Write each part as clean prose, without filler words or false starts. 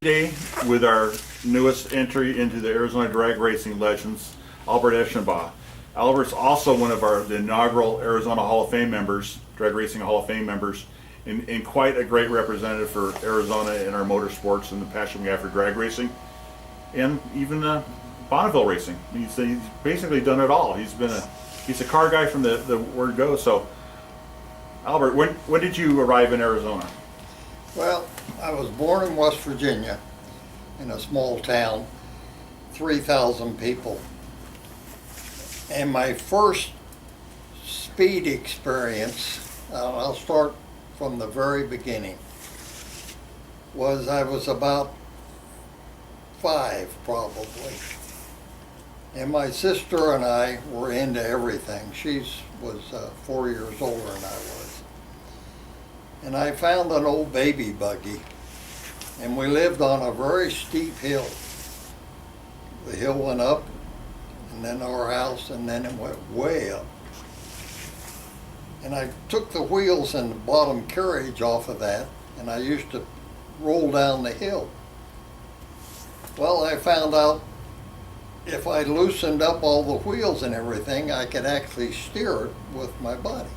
today with our newest entry into the Arizona Drag Racing Legends, Albert Eshenbaugh. Albert's also one of the inaugural Arizona Hall of Fame members, Drag Racing Hall of Fame members, and quite a great representative for Arizona in our motorsports and the passion we have for drag racing, and even Bonneville racing. He's basically done it all. He's a car guy from the word go. So, Albert, when did you arrive in Arizona? Well, I was born in West Virginia in a small town, 3,000 people. And my first speed experience, I'll start from the very beginning, was I was about 5 probably. And my sister and I were into everything. She was 4 years older than I was. And I found an old baby buggy, and we lived on a very steep hill. The hill went up, and then our house, and then it went way up. And I took the wheels and the bottom carriage off of that, and I used to roll down the hill. Well, I found out if I loosened up all the wheels and everything, I could actually steer it with my body.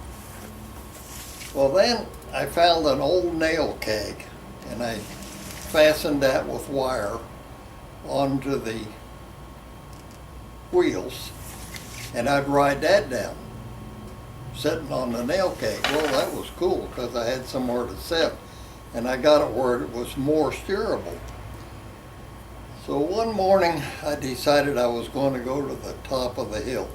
Well, then I found an old nail keg, and I fastened that with wire onto the wheels, and I'd ride that down, sitting on the nail keg. Well, that was cool because I had somewhere to sit, and I got it where it was more steerable. So one morning I decided I was going to go to the top of the hill.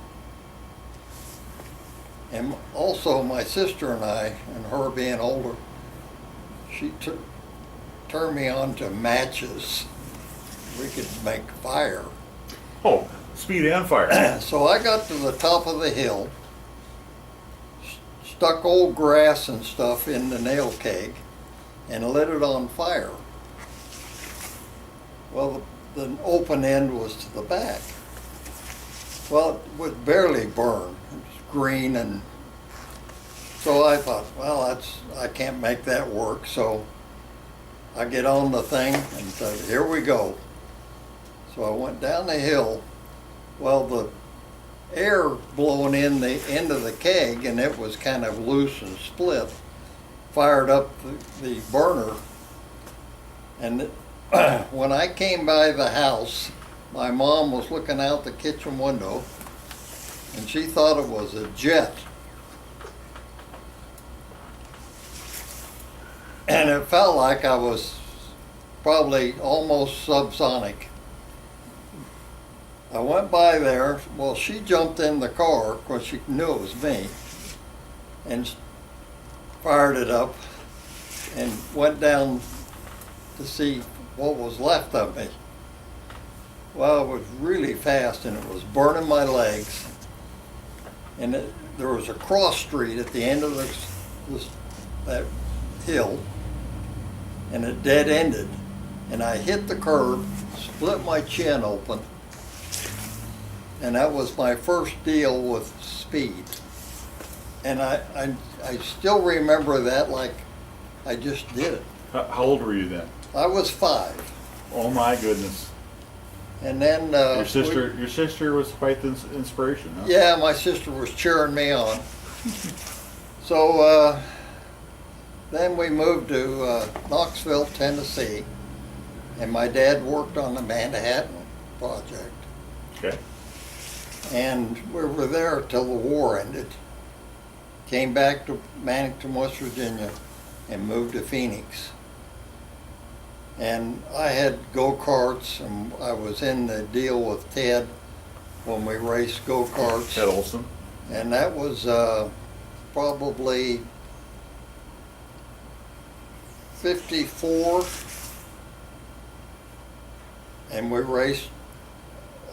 And also my sister and I, and her being older, she turned me on to matches. We could make fire. Oh, speed and fire. So I got to the top of the hill, stuck old grass and stuff in the nail keg, and lit it on fire. Well, the open end was to the back. Well, it would barely burn. It was green, and so I thought, well, I can't make that work. So I get on the thing and said, here we go. So I went down the hill. Well, the air blowing in the end of the keg, and it was kind of loose and split, fired up the burner. And when I came by the house, my mom was looking out the kitchen window, and she thought it was a jet. And it felt like I was probably almost subsonic. I went by there. Well, she jumped in the car because she knew it was me, and fired it up and went down to see what was left of me. Well, it was really fast, and it was burning my legs. And there was a cross street at the end of that hill, and it dead ended. And I hit the curb, split my chin open, and that was my first deal with speed. And I still remember that like I just did it. How old were you then? I was 5. Oh my goodness! And then Your sister was quite the inspiration, huh? yeah, my sister was cheering me on. So then we moved to Knoxville, Tennessee, and my dad worked on the Manhattan Project. Okay. And we were there till the war ended. Came back to Mannington, West Virginia, and moved to Phoenix. And I had go-karts, and I was in the deal with Ted when we raced go-karts. Ted Olson. And that was probably 54. And we raced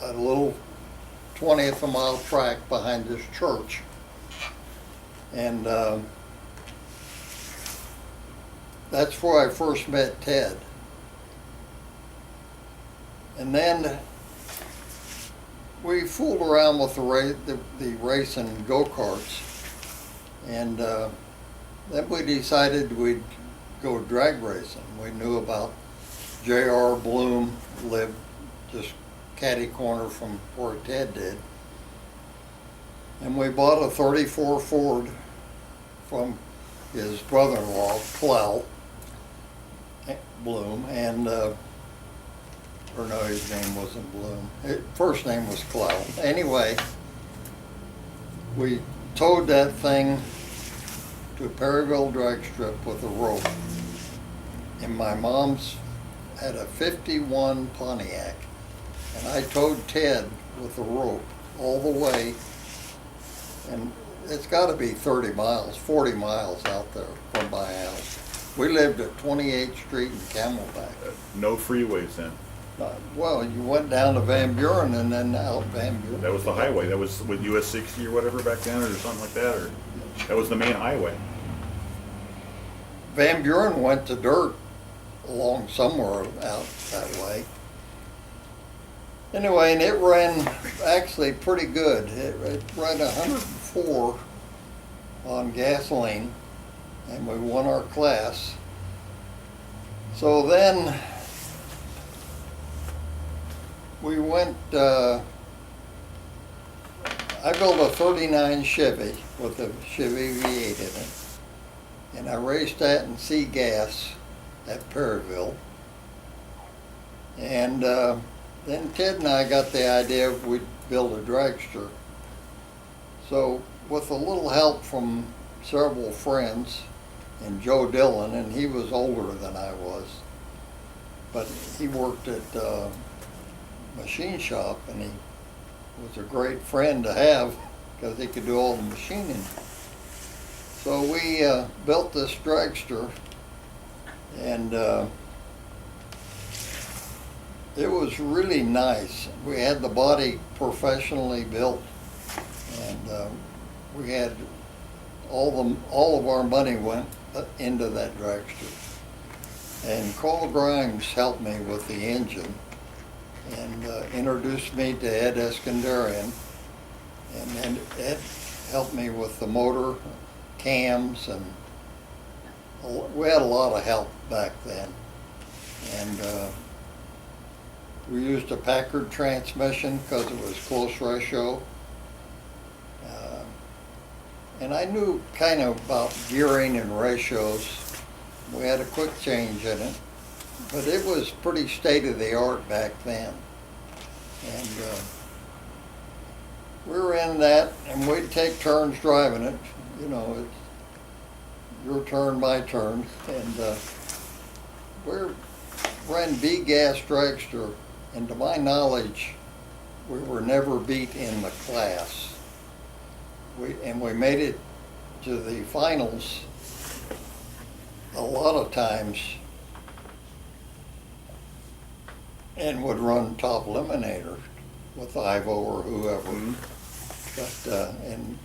a little 20th of a mile track behind this church. And that's where I first met Ted. And then we fooled around with the racing go-karts, and then we decided we'd go drag racing. We knew about J.R. Bloom lived just catty corner from where Ted did. And we bought a 34 Ford from his brother-in-law, Clell Bloom, and, or no, his name wasn't Bloom. His first name was Clell. Anyway, we towed that thing to Perryville drag strip with a rope. And my mom's had a 51 Pontiac, and I towed Ted with a rope all the way, and it's got to be 30 miles, 40 miles out there from my house. We lived at 28th Street and Camelback. No freeways then. Well, you went down to Van Buren and then out Van Buren. That was the highway. That was with US 60 or whatever back then, or something like that, or that was the main highway. Van Buren went to dirt along somewhere out that way. Anyway, and it ran actually pretty good. It ran 104 on gasoline, and we won our class. So then we went, I built a 39 Chevy with a Chevy V8 in it, and I raced that in C gas at Perryville. And then Ted and I got the idea we'd build a dragster. So with a little help from several friends and Joe Dillon, and he was older than I was, but he worked at machine shop, and he was a great friend to have because he could do all the machining. So we built this dragster, and it was really nice. We had the body professionally built, and we had all of our money went into that dragster. And Carl Grimes helped me with the engine and introduced me to Ed Eskandarian, and then Ed helped me with the motor, cams, and we had a lot of help back then. And we used a Packard transmission because it was close ratio. And I knew kind of about gearing and ratios. We had a quick change in it, but it was pretty state-of-the-art back then. And we were in that, and we'd take turns driving it. You know, it's your turn, my turn. And we ran B-gas dragster, and to my knowledge, we were never beat in the class. We made it to the finals a lot of times, and would run top eliminator with Ivo or whoever. But and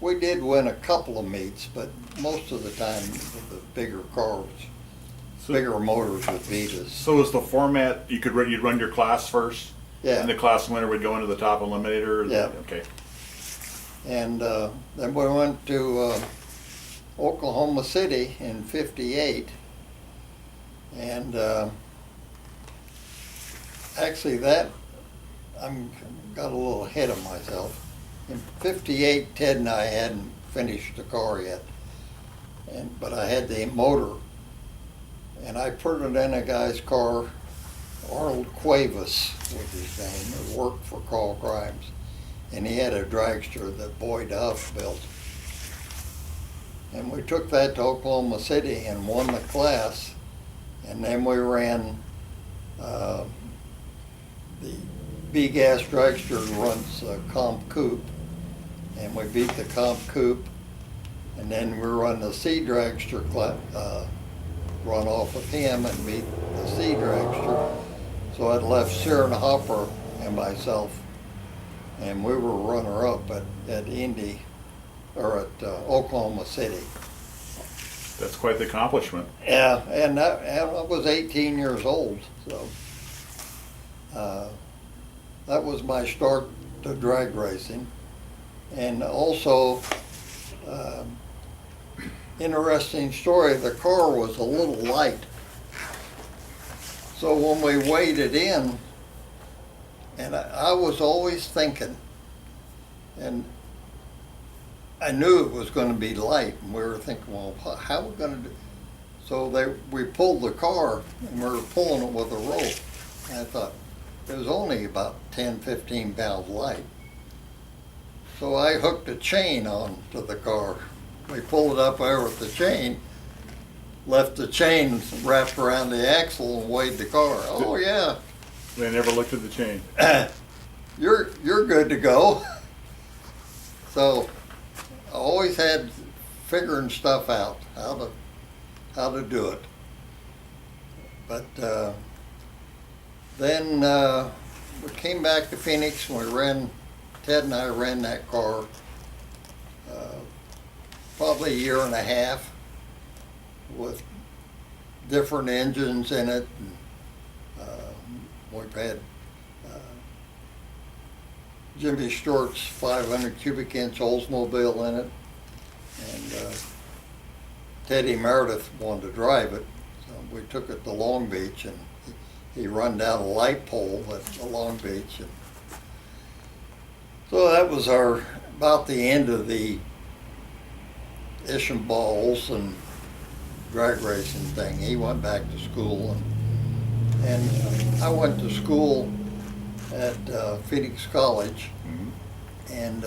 we did win a couple of meets, but most of the time the bigger cars, bigger motors would beat us. So was the format you'd run your class first? Yeah. And the class winner would go into the top eliminator? Yeah. Okay. And then we went to Oklahoma City in '58, and actually that, got a little ahead of myself. In '58, Ted and I hadn't finished the car yet, but I had the motor, and I put it in a guy's car. Arnold Cuevas was his name. He worked for Carl Grimes, and he had a dragster that Boyd Huff built. And we took that to Oklahoma City and won the class, and then we ran the B-gas dragster runs Comp Coupe, and we beat the Comp Coupe, and then we run the C dragster run off with him and beat the C dragster. So it left Sharon Hopper and myself, and we were runner-up at Indy, or at Oklahoma City. That's quite the accomplishment. Yeah, and I was 18 years old, so that was my start to drag racing. And also, interesting story, the car was a little light. So when we weighed it in, and I was always thinking, and I knew it was going to be light, and we were thinking, well, how are we going to do? So we pulled the car, and we were pulling it with a rope. And I thought, it was only about 10, 15 pounds light. So I hooked a chain onto the car. We pulled it up there with the chain, left the chain wrapped around the axle and weighed the car. Oh yeah, They never looked at the chain. you're good to go. So I always had figuring stuff out, how to do it. But then we came back to Phoenix and Ted and I ran that car probably a year and a half with different engines in it. And, we've had Jimmy Stewart's 500 cubic inch Oldsmobile in it, and Teddy Meredith wanted to drive it. So we took it to Long Beach, and he run down a light pole at Long Beach. And so that was about the end of the Eshenbaugh Olson drag racing thing. He went back to school, and I went to school at Phoenix College, and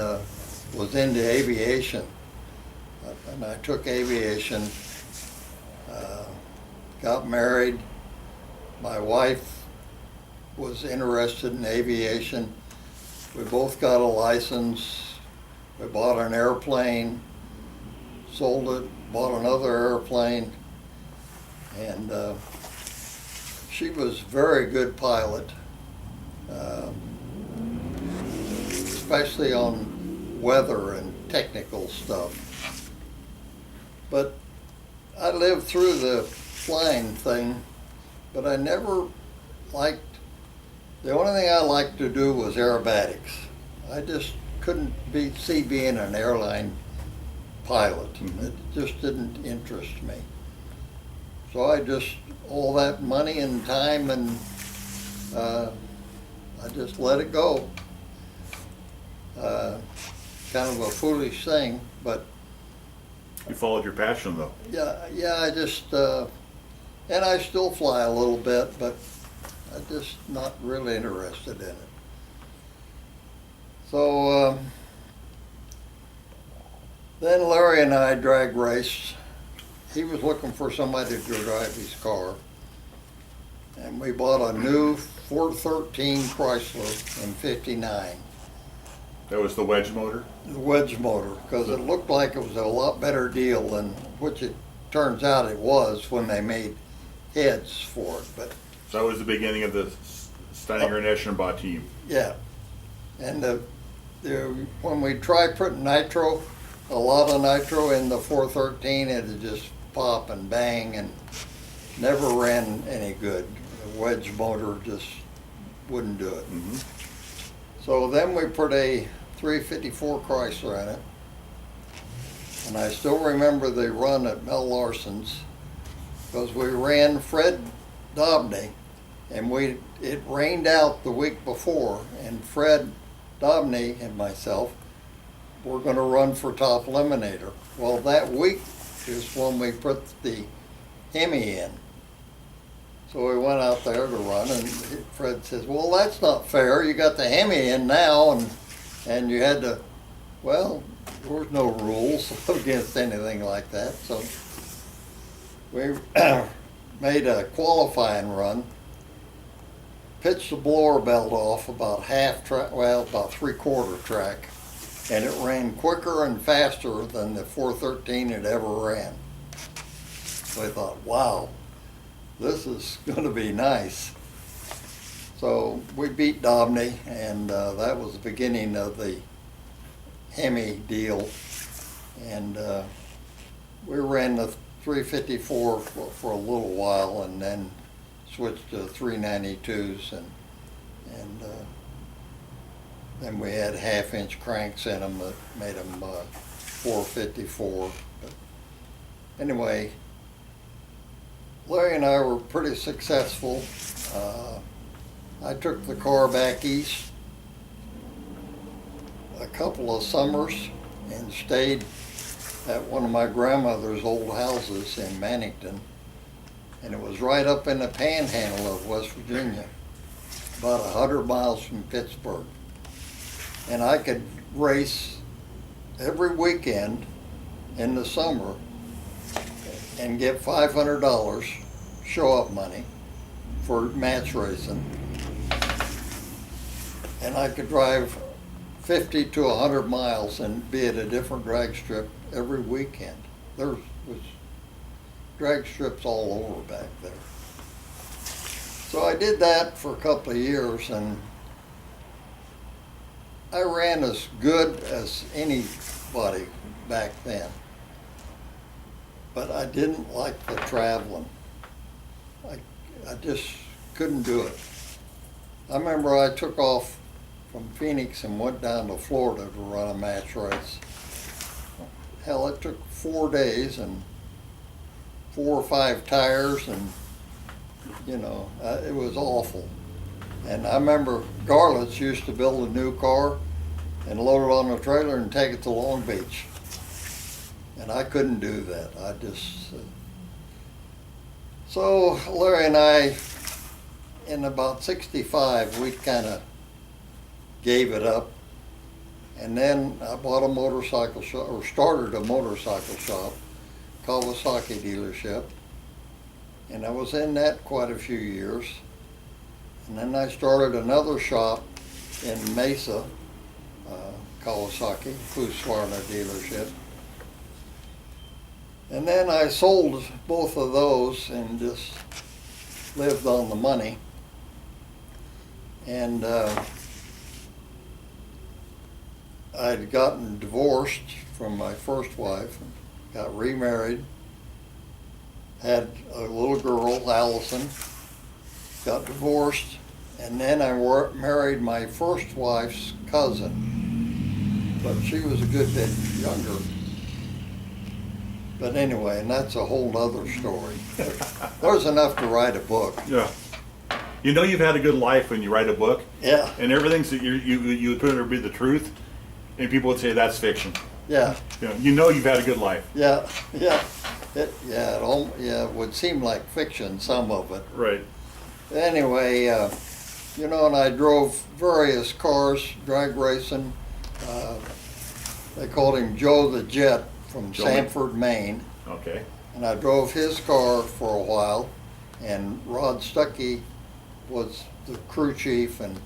was into aviation. And I took aviation, got married. My wife was interested in aviation. We both got a license. We bought an airplane, sold it, bought another airplane, and she was a very good pilot, especially on weather and technical stuff. But I lived through the flying thing, but I never liked, the only thing I liked to do was aerobatics. I just couldn't see being an airline pilot. It just didn't interest me. So I just, all that money and time, and I just let it go. Kind of a foolish thing, but You followed your passion, though. yeah, I just, and I still fly a little bit, but I'm just not really interested in it. So then Larry and I drag raced. He was looking for somebody to drive his car, and we bought a new 413 Chrysler in '59. That was the wedge motor? The wedge motor, because it looked like it was a lot better deal than, which it turns out it was when they made heads for it. But So that was the beginning of the Steininger and Eshenbaugh team. yeah, and when we tried putting nitro, a lot of nitro in the 413, it'd just pop and bang and never ran any good. The wedge motor just wouldn't do it. So then we put a 354 Chrysler in it, and I still remember the run at Mel Larson's, because we ran Fred Dobney, and it rained out the week before, and Fred Dobney and myself were going to run for top eliminator. Well, that week is when we put the Hemi in. So we went out there to run, and Fred says, well, that's not fair. You got the Hemi in now, and you had to, well, there was no rules against anything like that. So we made a qualifying run, pitched the blower belt off about half track, well, about 3/4 track, and it ran quicker and faster than the 413 had ever ran. So I thought, wow, this is going to be nice. So we beat Dobney, and that was the beginning of the Hemi deal. And we ran the 354 for a little while, and then switched to 392s, and then we had 1/2-inch cranks in them that made them 454. But anyway, Larry and I were pretty successful. I took the car back east a couple of summers and stayed at one of my grandmother's old houses in Mannington. And it was right up in the panhandle of West Virginia, about 100 miles from Pittsburgh. And I could race every weekend in the summer and get $500 show-up money for match racing. And I could drive 50 to 100 miles and be at a different drag strip every weekend. There was drag strips all over back there. So I did that for a couple of years, and I ran as good as anybody back then. But I didn't like the traveling. I just couldn't do it. I remember I took off from Phoenix and went down to Florida to run a match race. Hell, it took 4 days and 4 or 5 tires, and it was awful. And I remember Garlett's used to build a new car and load it on a trailer and take it to Long Beach. And I couldn't do that. So Larry and I, in about 65, we kind of gave it up. And then I bought a motorcycle shop, or started a motorcycle shop, Kawasaki dealership. And I was in that quite a few years. And then I started another shop in Mesa, Kawasaki, Husqvarna dealership. And then I sold both of those and just lived on the money. And I'd gotten divorced from my first wife, got remarried, had a little girl, Allison, got divorced, and then I married my first wife's cousin, but she was a good bit younger. But anyway, and that's a whole other story. But there's enough to write a book. Yeah. You know you've had a good life when you write a book. Yeah. And everything that you would put it to be the truth, and people would say that's fiction. Yeah. You know you've had a good life. Yeah. It would seem like fiction, some of it. Right. Anyway, and I drove various cars, drag racing. They called him Joe the Jet from Sanford, Maine. Okay. And I drove his car for a while, and Rod Stuckey was the crew chief, and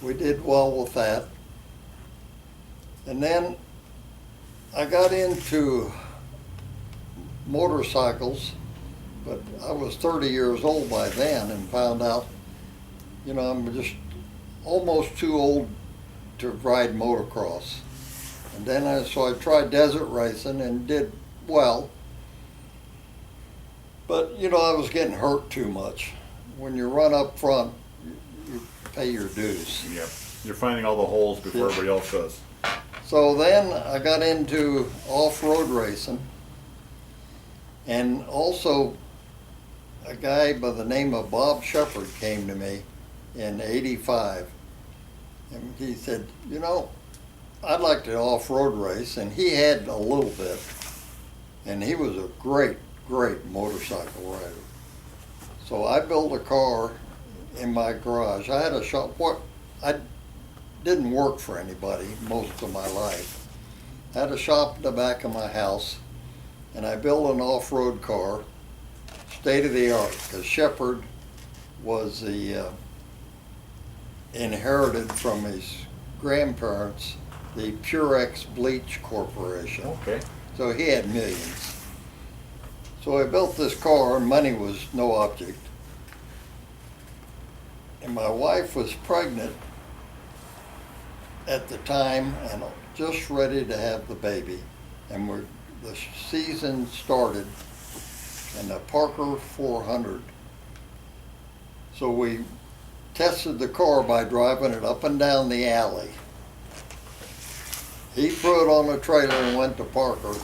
we did well with that. And then I got into motorcycles, but I was 30 years old by then and found out, I'm just almost too old to ride motocross. And then so I tried desert racing and did well. But, I was getting hurt too much. When you run up front, you pay your dues. Yep. You're finding all the holes before everybody else does. So then I got into off-road racing. And also a guy by the name of Bob Shepard came to me in '85. And he said, I'd like to off-road race, and he had a little bit, and he was a great motorcycle rider. So I built a car in my garage. I had a shop. I didn't work for anybody most of my life. I had a shop in the back of my house, and I built an off-road car, state-of-the-art, because Shepard was inherited from his grandparents the Purex Bleach Corporation. Okay. So he had millions. So I built this car, and money was no object. And my wife was pregnant at the time and just ready to have the baby. And the season started in the Parker 400. So we tested the car by driving it up and down the alley. He threw it on a trailer and went to Parker.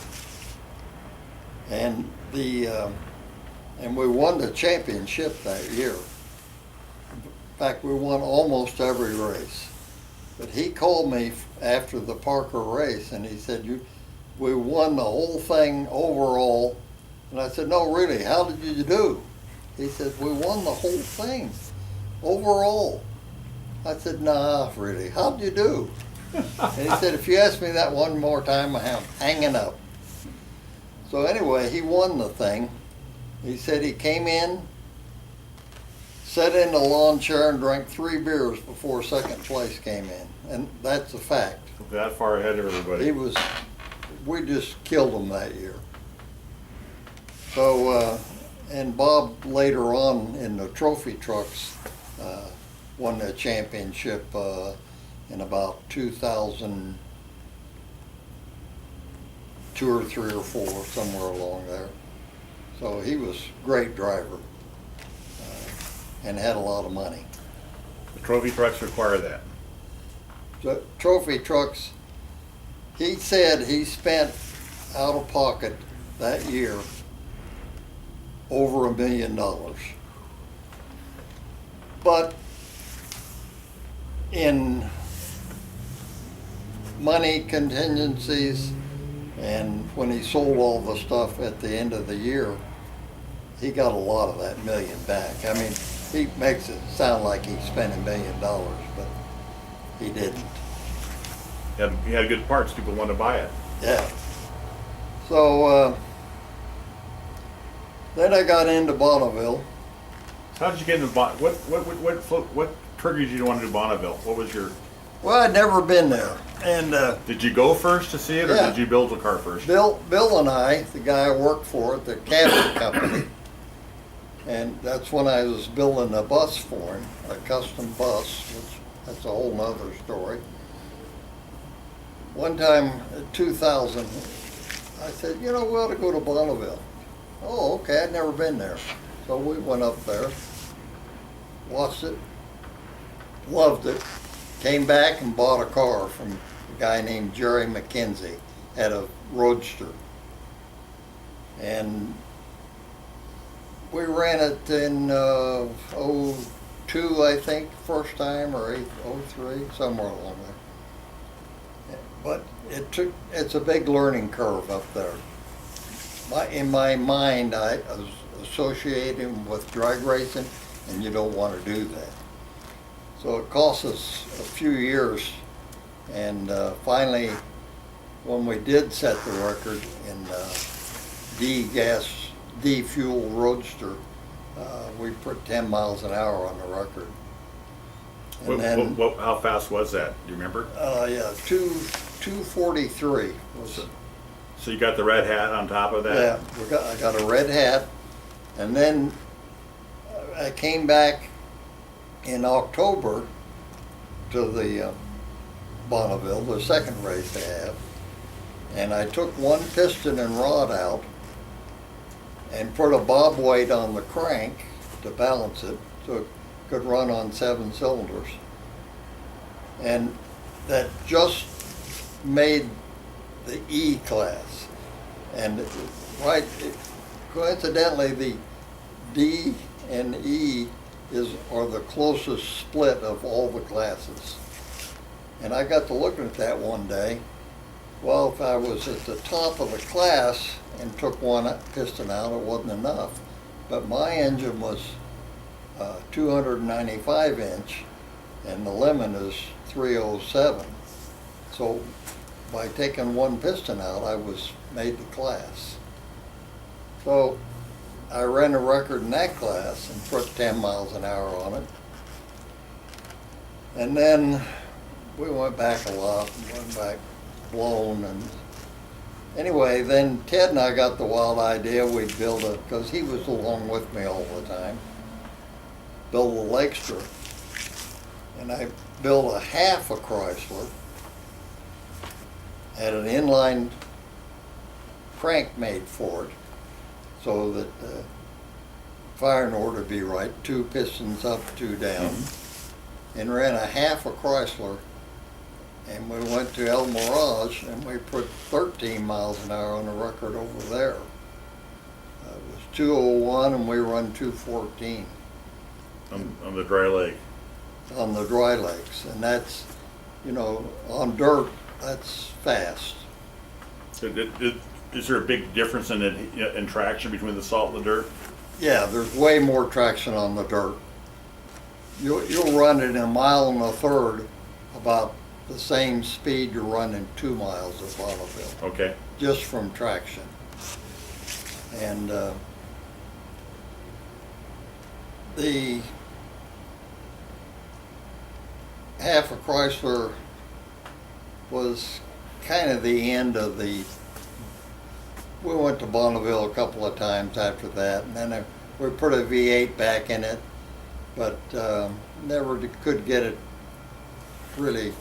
And and we won the championship that year. In fact, we won almost every race. But he called me after the Parker race and he said, we won the whole thing overall. And I said, no, really, how did you do? He said, we won the whole thing overall. I said, nah, really, how'd you do? And he said, if you ask me that one more time, I'm hanging up. So anyway, he won the thing. He said he came in, sat in the lawn chair and drank 3 beers before second place came in. And that's a fact. That far ahead of everybody. We just killed him that year. So, and Bob later on in the trophy trucks won the championship in about 2002 or 3 or 4, somewhere along there. So he was a great driver and had a lot of money. The trophy trucks require that. The trophy trucks, he said he spent out of pocket that year over $1 million. But in money contingencies and when he sold all the stuff at the end of the year, he got a lot of that million back. I mean, he makes it sound like he spent $1 million, but he didn't. He had good parts. People wanted to buy it. Yeah. So then I got into Bonneville. So how did you get into Bonneville? What triggered you to want to do Bonneville? What was your? Well, I'd never been there, and Did you go first to see it, or Yeah. did you build the car first? Bill and I, the guy I worked for at the cabinet company, and that's when I was building a bus for him, a custom bus, which that's a whole nother story. One time in 2000, I said, we ought to go to Bonneville. Oh, okay, I'd never been there. So we went up there, watched it, loved it, came back and bought a car from a guy named Jerry McKenzie, had a Roadster. And we ran it in '02, I think, first time, or '03, somewhere along there. But it's a big learning curve up there. In my mind, I was associating with drag racing, and you don't want to do that. So it cost us a few years, and finally, when we did set the record in D fuel Roadster, we put 10 miles an hour on the record. And then, How fast was that? Do you remember? 243 was. So you got the red hat on top of that? Yeah, I got a red hat, and then I came back in October to the Bonneville, the second race they have, and I took one piston and rod out and put a bob weight on the crank to balance it so it could run on 7 cylinders. And that just made the E class. And coincidentally, the D and E are the closest split of all the classes. And I got to looking at that one day. Well, if I was at the top of the class and took one piston out, it wasn't enough. But my engine was 295 inch and the lemon is 307. So by taking one piston out, I was made the class. So I ran a record in that class and put 10 miles an hour on it. And then we went back a lot, went back blown. And anyway, then Ted and I got the wild idea we'd build because he was along with me all the time, build a Lakester. And I built a half a Chrysler, had an inline crank made for it so that the firing order would be right, 2 pistons up, 2 down, and ran a half a Chrysler. And we went to El Mirage and we put 13 miles an hour on the record over there. 201 and we run 214 On the dry lake. on the dry lakes. And that's, on dirt, that's fast. Is there a big difference in traction between the salt and the dirt? Yeah, there's way more traction on the dirt. You'll run it in 1.33 miles about the same speed you run in 2 miles of Bonneville, Okay. just from traction. And the half a Chrysler was kind of the end of the. We went to Bonneville a couple of times after that, and then we put a V8 back in it, but never could get it really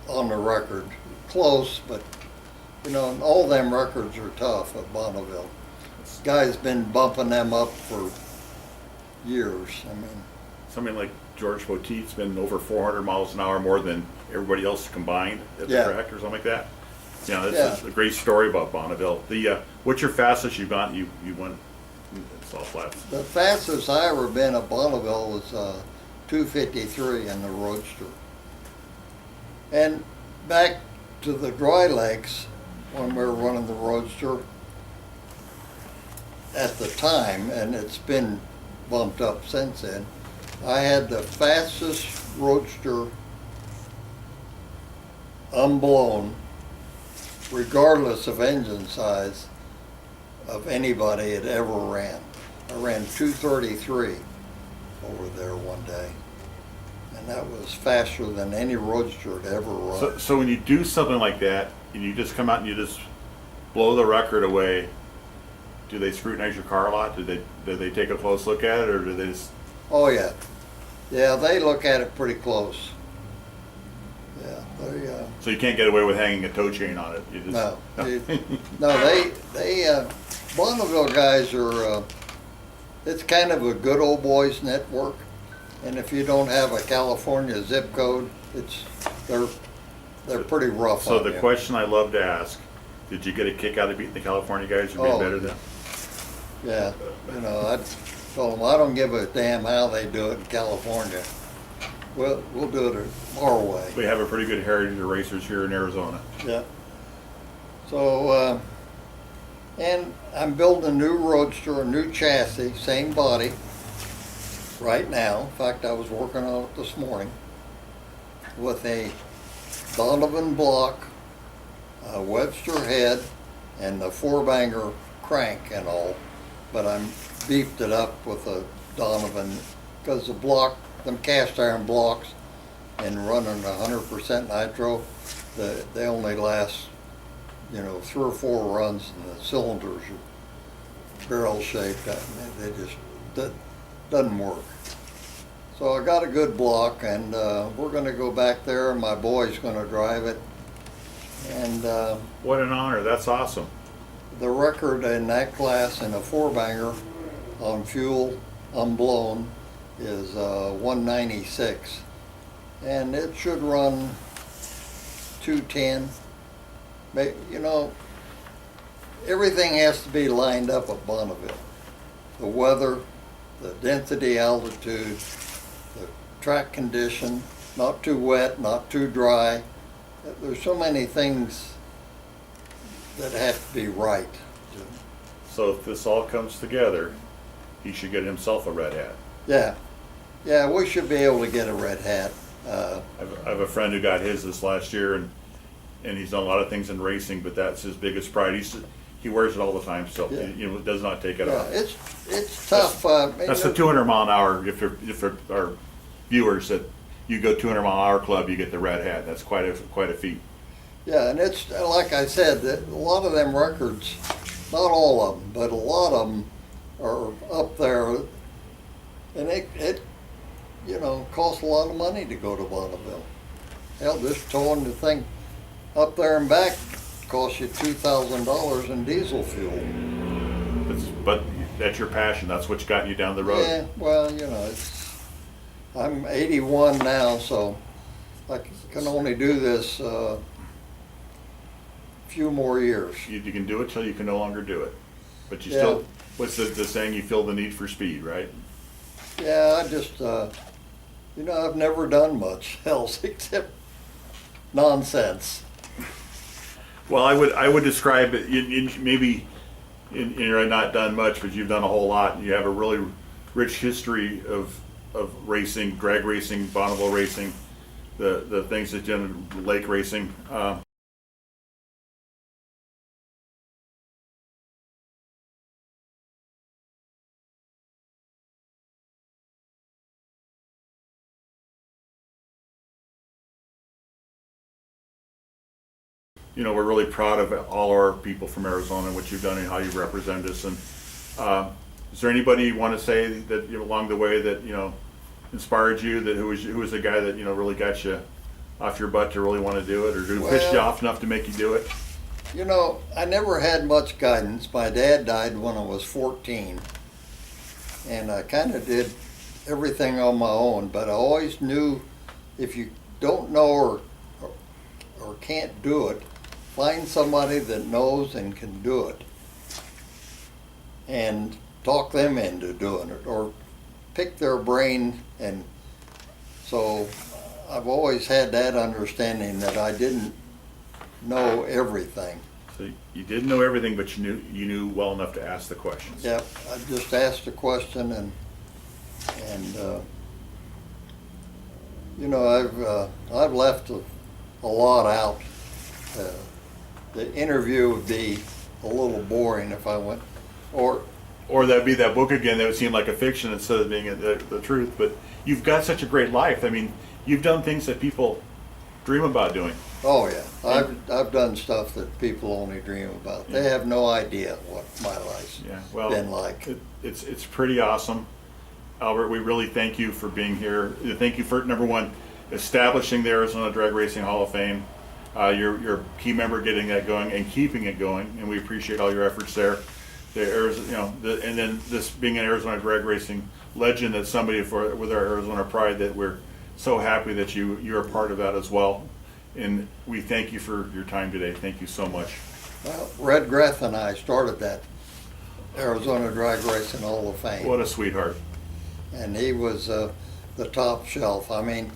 on the record. Close, but all them records are tough at Bonneville. Guy's been bumping them up for years. I mean, Something like George Poteet's been over 400 miles an hour more than everybody else combined at the Yeah. track or something like that. That's Yeah. a great story about Bonneville. What's your fastest you've gone? You went Salt Flats. the fastest I ever been at Bonneville was 253 in the Roadster. And back to the dry lakes, when we were running the Roadster, at the time, and it's been bumped up since then, I had the fastest Roadster unblown, regardless of engine size, of anybody had ever ran. I ran 233 over there one day, and that was faster than any Roadster had ever run. So when you do something like that, and you just come out and you just blow the record away, do they scrutinize your car a lot? Do they take a close look at it, or do they just? Oh yeah, yeah, they look at it pretty close. Yeah, they. So you can't get away with hanging a tow chain on it. You just, No, they Bonneville guys are. It's kind of a good old boys network, and if you don't have a California zip code, they're pretty rough So on the you. question I love to ask: did you get a kick out of beating the California guys, or being Oh, better than? Yeah, I told them I don't give a damn how they do it in California. We'll do it our way. We have a pretty good heritage of racers here in Arizona. Yeah. So, and I'm building a new Roadster, a new chassis, same body, right now. In fact, I was working on it this morning with a Donovan block, a Webster head, and the four-banger crank and all. But I'm beefed it up with a Donovan because the block, them cast iron blocks, and running 100% nitro, they only last, 3 or 4 runs, and the cylinders are barrel shaped. They just doesn't work. So I got a good block, and we're going to go back there, and my boy's going to drive it. And What an honor! That's awesome. the record in that class in a 4-banger on fuel unblown is 196, and it should run 210. Everything has to be lined up at Bonneville. The weather, the density, altitude, the track condition, not too wet, not too dry. There's so many things that have to be right. So if this all comes together, he should get himself a red hat. Yeah, we should be able to get a red hat. I have a friend who got his this last year, and he's done a lot of things in racing, but that's his biggest pride. He wears it all the time, so Yeah. does not take it Yeah, off. it's tough. That's the 200 mile an hour. If our viewers that you go 200 mile an hour club, you get the red hat. That's quite a feat. Yeah, and it's like I said, that a lot of them records, not all of them, but a lot of them are up there, and it costs a lot of money to go to Bonneville. Hell, just towing the thing up there and back costs you $2,000 in diesel fuel. But that's your passion. That's what's gotten you down the road. Yeah, well, I'm 81 now, so I can only do this few more years. You can do it till you can no longer do it. But you Yeah. still, what's the saying? You feel the need for speed, right? Yeah, I just, I've never done much else except nonsense. Well, I would describe it. Maybe you're not done much, but you've done a whole lot. You have a really rich history of racing, drag racing, Bonneville racing, the things that you did, lake racing. We're really proud of all our people from Arizona and what you've done and how you've represented us. And is there anybody you want to say that along the way that inspired you? That who was the guy that really got you off your butt to really want to do it, or who pissed you off enough to make you do it? I never had much guidance. My dad died when I was 14, and I kind of did everything on my own. But I always knew if you don't know or can't do it, find somebody that knows and can do it and talk them into doing it, or pick their brain. And so I've always had that understanding that I didn't know everything. So you didn't know everything, but you knew well enough to ask the questions. Yep, I just asked a question, and I've left a lot out. The interview would be a little boring if I went, or that'd be that book again that would seem like a fiction instead of being the truth. But you've got such a great life. I mean, you've done things that people dream about doing. oh yeah, I've done stuff that people only dream about. They have no idea what my life's been like. It's pretty awesome. Albert, we really thank you for being here. Thank you for, number one, establishing the Arizona Drag Racing Hall of Fame. You're a key member getting that going and keeping it going, and we appreciate all your efforts there. And then this being an Arizona drag racing legend, that's somebody with our Arizona pride that we're so happy that you're a part of that as well. And we thank you for your time today. Thank you so much. Well, Red Greth and I started that Arizona Drag Racing Hall of Fame. What a sweetheart. And he was the top shelf. I mean,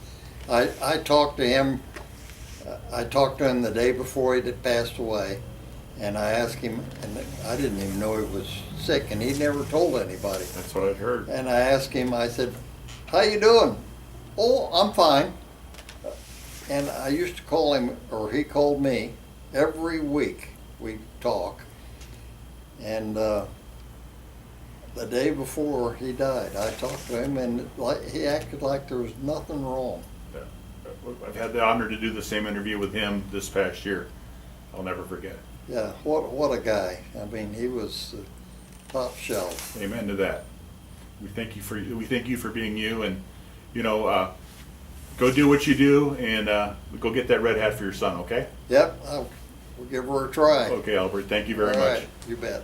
I talked to him. I talked to him the day before he passed away, and I asked him, and I didn't even know he was sick, and he never told anybody. That's what I'd heard. And I asked him, I said, "How you doing?" "Oh, I'm fine." And I used to call him, or he called me, every week. We'd talk. And the day before he died, I talked to him, and he acted like there was nothing wrong. I've had the honor to do the same interview with him this past year. I'll never forget. Yeah, what a guy. I mean, he was top shelf. Amen to that. We thank you for being you, and go do what you do, and go get that red hat for your son. Okay. Yep, we'll give her a try. Okay, Albert. Thank you very All much. right, you bet.